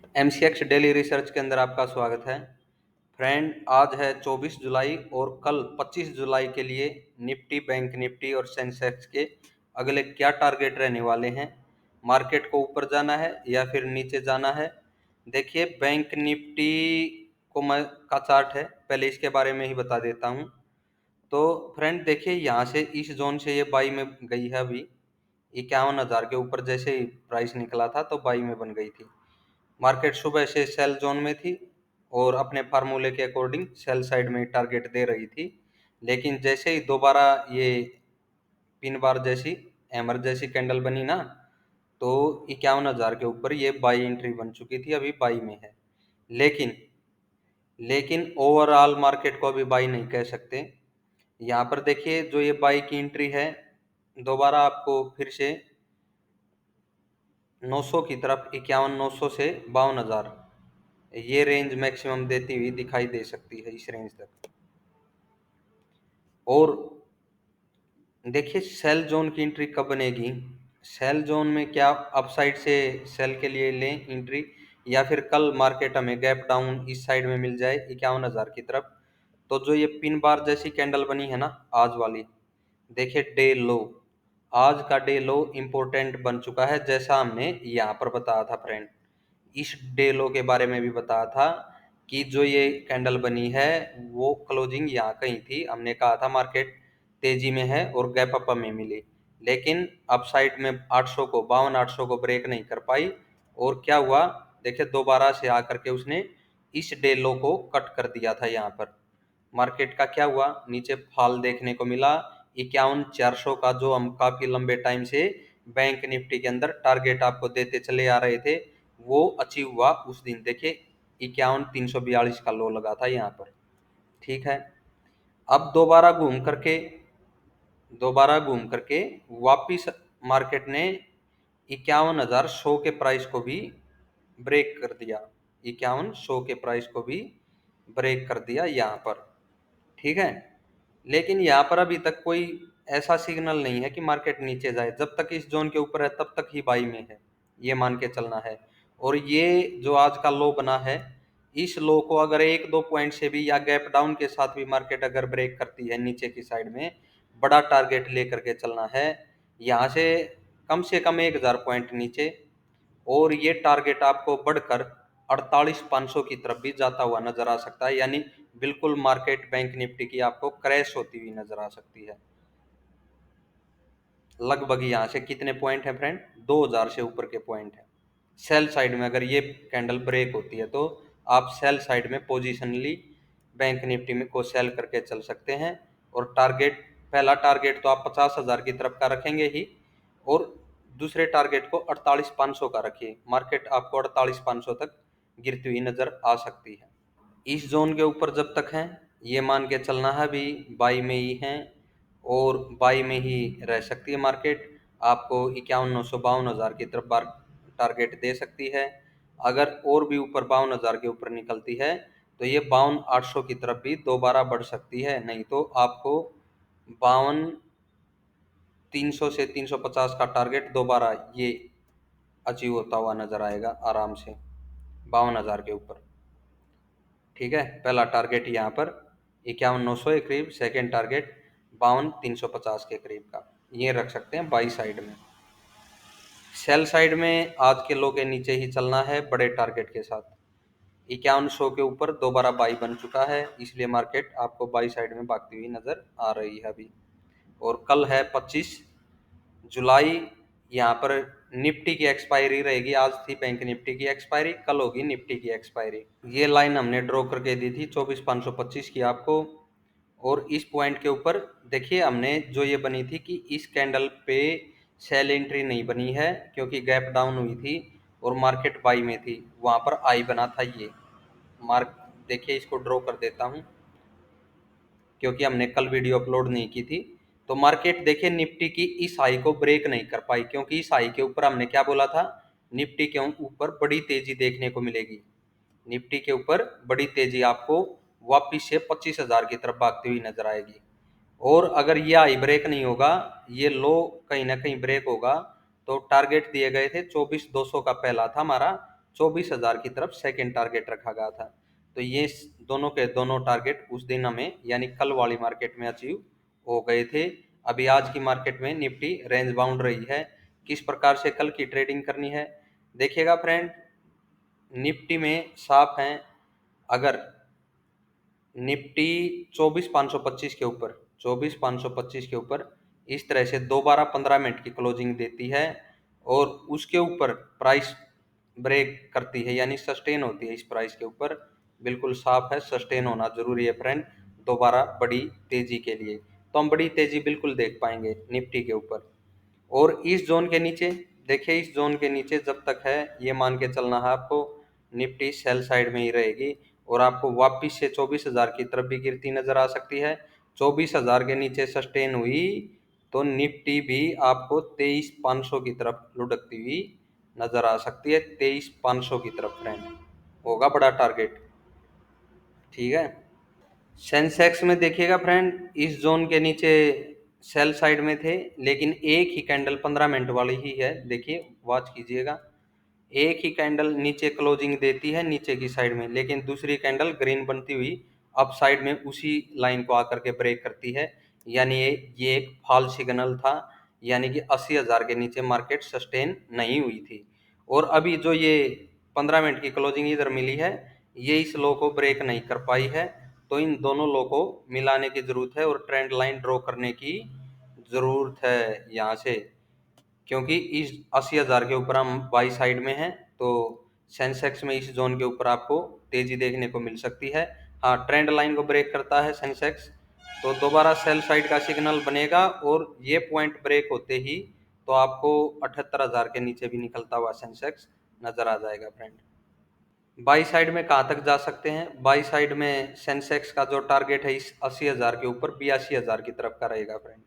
MCX daily research के अंदर आपका स्वागत है। फ्रेंड, आज है 24 जुलाई और कल 25 जुलाई के लिए निफ्टी, बैंक निफ्टी और सेंसेक्स के अगले क्या टारगेट रहने वाले हैं। मार्केट को ऊपर जाना है या फिर नीचे जाना है। देखिए, बैंक निफ्टी को मैं का चार्ट है, पहले इसके बारे में ही बता देता हूँ। तो फ्रेंड देखिए, यहाँ से इस जोन से ये बाई में गई है। अभी 51,000 के ऊपर जैसे ही प्राइस निकला था तो बाई में बन गई थी। मार्केट सुबह से सेल जोन में थी और अपने फार्मूले के अकॉर्डिंग सेल साइड में टारगेट दे रही थी, लेकिन जैसे ही दोबारा ये पिन बार जैसी हैमर जैसी कैंडल बनी ना, तो 51,000 के ऊपर ये बाई एंट्री बन चुकी थी, अभी बाई में है। लेकिन लेकिन ओवरऑल मार्केट को अभी बाई नहीं कह सकते। यहाँ पर देखिए, जो ये बाई की एंट्री है, दोबारा आपको फिर से 900 की तरफ 51,900 से 52,000 ये रेंज मैक्सिमम देती हुई दिखाई दे सकती है, इस रेंज तक। और देखिए, सेल जोन की एंट्री कब बनेगी। सेल जोन में क्या अपसाइड से सेल के लिए लें एंट्री, या फिर कल मार्केट हमें गैप डाउन इस साइड में मिल जाए 51,000 की तरफ। तो जो ये पिन बार जैसी कैंडल बनी है ना आज वाली, देखिए डे लो, आज का डे लो इंपॉर्टेंट बन चुका है, जैसा हमने यहाँ पर बताया था फ्रेंड। इस डे लो के बारे में भी बताया था कि जो ये कैंडल बनी है वो क्लोजिंग यहाँ कहीं थी। हमने कहा था मार्केट तेजी में है और गैप अप में मिली, लेकिन अपसाइड में 800 को 52,800 को ब्रेक नहीं कर पाई। और क्या हुआ, देखिए दोबारा से आकर के उसने इस डे लो को कट कर दिया था। यहाँ पर मार्केट का क्या हुआ, नीचे फॉल देखने को मिला। 51,400 का जो हम काफी लंबे टाइम से बैंक निफ्टी के अंदर टारगेट आपको देते चले आ रहे थे, वो अचीव हुआ उस दिन। देखिए 51,342 का लो लगा था यहाँ पर। ठीक है, अब दोबारा घूम करके वापिस मार्केट ने 51,100 के प्राइस को भी ब्रेक कर दिया। 51,100 के प्राइस को भी ब्रेक कर दिया यहाँ पर। ठीक है, लेकिन यहाँ पर अभी तक कोई ऐसा सिग्नल नहीं है कि मार्केट नीचे जाए। जब तक इस जोन के ऊपर है तब तक ही बाई में है, ये मान के चलना है। और ये जो आज का लो बना है, इस लो को अगर एक दो पॉइंट से भी या गैप डाउन के साथ भी मार्केट अगर ब्रेक करती है नीचे की साइड में, बड़ा टारगेट लेकर के चलना है यहाँ से कम 1,000 पॉइंट नीचे। और ये टारगेट आपको बढ़कर 48,500 की तरफ भी जाता हुआ नजर आ सकता है, यानी बिल्कुल मार्केट बैंक निफ्टी की आपको क्रैश होती हुई नजर आ सकती है। लगभग यहाँ से कितने पॉइंट है फ्रेंड, 2,000 से ऊपर के पॉइंट है। सेल साइड में अगर ये कैंडल ब्रेक होती है तो आप सेल साइड में पोजिशनली बैंक निफ्टी में को सेल करके चल सकते हैं। और टारगेट, पहला टारगेट तो आप 50,000 की तरफ का रखेंगे ही, और दूसरे टारगेट को 48,500 का रखिए। मार्केट आपको 48,500 तक गिरती हुई नजर आ सकती है। इस जोन के ऊपर जब तक हैं, ये मान के चलना है भी बाई में ही हैं और बाई में ही रह सकती है मार्केट। आपको 51,900 52,000 की तरफ बार टारगेट दे सकती है। अगर और भी ऊपर 52,000 के ऊपर निकलती है तो ये 52,800 की तरफ भी दोबारा बढ़ सकती है। नहीं तो आपको 52,300 से 350 का टारगेट दोबारा ये अचीव होता हुआ नजर आएगा आराम से 52,000 के ऊपर। ठीक है, पहला टारगेट यहाँ पर 51,900 के करीब, सेकेंड टारगेट 52,350 के करीब का ये रख सकते हैं बाई साइड में। सेल साइड में आज के लो के नीचे ही चलना है बड़े टारगेट के साथ। 51,100 के ऊपर दोबारा बाई बन चुका है, इसलिए मार्केट आपको बाई साइड में भागती हुई नजर आ रही है अभी। और कल है 25 जुलाई, यहाँ पर निफ्टी की एक्सपायरी रहेगी। आज थी बैंक निफ्टी की एक्सपायरी, कल होगी निफ्टी की एक्सपायरी। ये लाइन हमने ड्रॉ करके दी थी 24,525 की आपको। और इस पॉइंट के ऊपर देखिए, हमने जो ये बनी थी कि इस कैंडल पे सेल एंट्री नहीं बनी है क्योंकि गैप डाउन हुई थी और मार्केट बाई में थी, वहां पर आई बना था ये मार्क। देखिए, इसको ड्रॉ कर देता हूं क्योंकि हमने कल वीडियो अपलोड नहीं की थी। तो मार्केट देखिए निफ्टी की इस हाई को ब्रेक नहीं कर पाई, क्योंकि इस हाई के ऊपर हमने क्या बोला था, निफ्टी के ऊपर बड़ी तेजी देखने को मिलेगी। निफ्टी के ऊपर बड़ी तेजी आपको वापिस से 25,000 की तरफ भागती हुई नजर आएगी। और अगर ये हाई ब्रेक नहीं होगा, ये लो कहीं ना कहीं ब्रेक होगा, तो टारगेट दिए गए थे 24,200 का पहला था हमारा, 24,000 की तरफ सेकंड टारगेट रखा गया था। तो ये दोनों के दोनों टारगेट उस दिन हमें यानी कल वाली मार्केट में अचीव हो गए थे। अभी आज की मार्केट में निफ्टी रेंज बाउंड रही है। किस प्रकार से कल की ट्रेडिंग करनी है देखिएगा फ्रेंड, निफ्टी में साफ है, अगर निफ्टी 24,525 के ऊपर 24,525 के ऊपर इस तरह से दोबारा 15 मिनट की क्लोजिंग देती है और उसके ऊपर प्राइस ब्रेक करती है यानी सस्टेन होती है इस प्राइस के ऊपर, बिल्कुल साफ है सस्टेन होना जरूरी है फ्रेंड दोबारा बड़ी तेजी के लिए। तो हम बड़ी तेजी बिल्कुल देख पाएंगे निफ्टी के ऊपर। और इस जोन के नीचे देखिए, इस जोन के नीचे जब तक है ये मान के चलना है आपको निफ्टी सेल साइड में ही रहेगी और आपको वापिस से 24,000 की तरफ भी गिरती नजर आ सकती है। 24,000 के नीचे सस्टेन हुई तो निफ्टी भी आपको 23,500 की तरफ लुढ़कती हुई नजर आ सकती है। 23,500 की तरफ फ्रेंड होगा बड़ा टारगेट, ठीक है। सेंसेक्स में देखिएगा फ्रेंड, इस जोन के नीचे सेल साइड में थे लेकिन एक ही कैंडल 15 मिनट वाली ही है, देखिए वॉच कीजिएगा। एक ही कैंडल नीचे क्लोजिंग देती है नीचे की साइड में, लेकिन दूसरी कैंडल ग्रीन बनती हुई अप साइड में उसी लाइन को आकर के ब्रेक करती है, यानी ये एक फॉल सिग्नल था, यानी कि 80,000 के नीचे मार्केट सस्टेन नहीं हुई थी। और अभी जो ये 15 मिनट की क्लोजिंग इधर मिली है ये इस लो को ब्रेक नहीं कर पाई है। तो इन दोनों लो को मिलाने की जरूरत है और ट्रेंड लाइन ड्रॉ करने की जरूरत है यहाँ से, क्योंकि इस 80,000 के ऊपर हम बाई साइड में हैं। तो सेंसेक्स में इस जोन के ऊपर आपको तेजी देखने को मिल सकती है। हाँ, ट्रेंड लाइन को ब्रेक करता है सेंसेक्स तो दोबारा सेल साइड का सिग्नल बनेगा और ये पॉइंट ब्रेक होते ही तो आपको 78,000 के नीचे भी निकलता हुआ सेंसेक्स नजर आ जाएगा फ्रेंड। बाई साइड में कहाँ तक जा सकते हैं, बाई साइड में सेंसेक्स का जो टारगेट है इस 80,000 के ऊपर 82,000 की तरफ का रहेगा फ्रेंड।